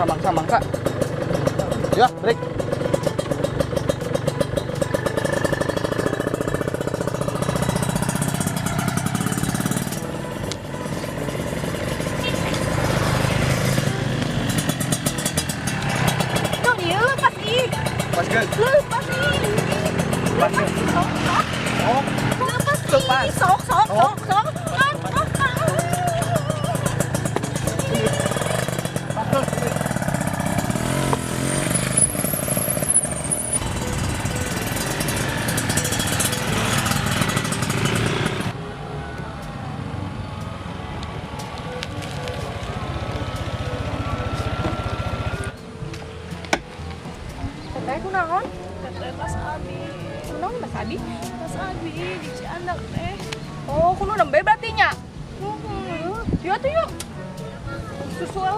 mangsa. Ya, break. Paskan. Lepas nih. Paskan. Oh, Lepas Lepas. nih. Sok. Teteh kunaon? Teteh Mas Abi. Kunaon Mas Abi? Mas Abi di Cilandak teh. Oh, kuno nembe berarti nya. Yuk tuh yuk. Susul.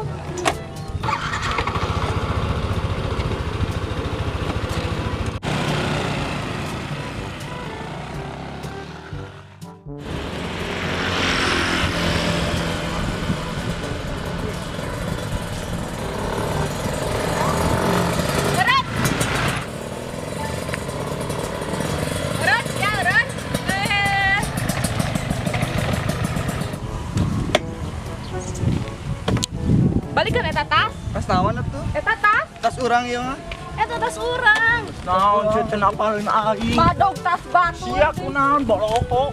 Balikan eta tas. tas naon atuh? Eta tas. Tas urang ieu mah. Eta tas urang. Naon cecen apalin aing. Madog tas batu. Sia kunaon boloko.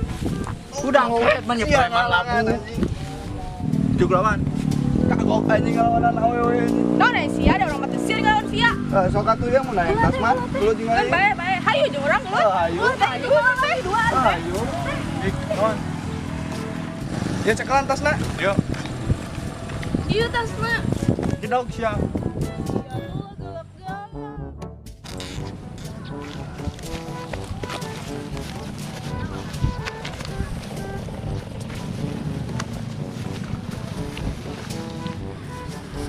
Udah ngowet mah Iya, nyepreman ngalangan, labu. anjing. Juk lawan. Kagok anjing ngalawanan awewe. Nah, sia ada orang mati sir ngawan sia. Sok atuh yang mun naik tas mah. Dulu jeung Kan aing. bae. Hayu jeung urang lu. Hayu. Dua. Ayo. Non. Ya cekelan tasna. Yuk. Ieu tasna. Jedog sia.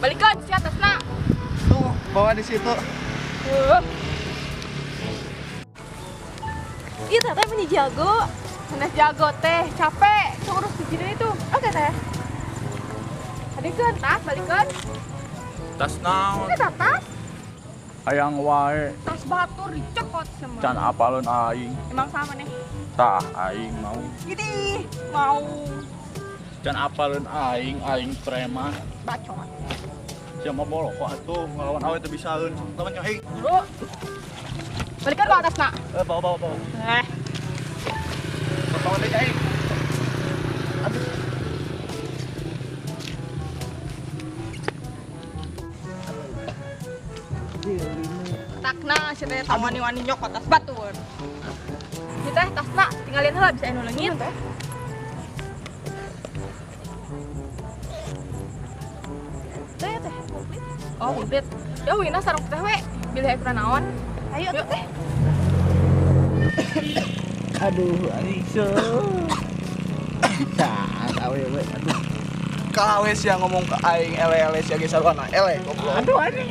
Balikan sia tasna. Tuh, bawa di situ. Iya teh meni jago. Sanes jago teh, capek. Urus di sini itu. Oke teh. Balikan tas, balikan. Tas naon? Ini tas. Hayang wae Tas batur dicekot semua. can apalin aing. Emang sama nih. Tah aing mau. Gini mau Can apalin aing preman. bacot. Sia mah boloko atuh ngelawan awe teu bisaeun. Teman nya hei. Dulu. Balikan bawa tas nak. Bawa. Bawa deh aing. Takna si teh wani nyokot tas batur. Ini teh tasna tinggalin heula bisa anu leungit teh. Teh komplit. Oh, komplit. Ya wina sarung teh we. Bilih aya naon? Ayo atuh teh. Aduh aing Cak awewe aduh. Kawe sia ngomong ke aing ele-ele sia ge sarwana. Ele goblok. Aduh aing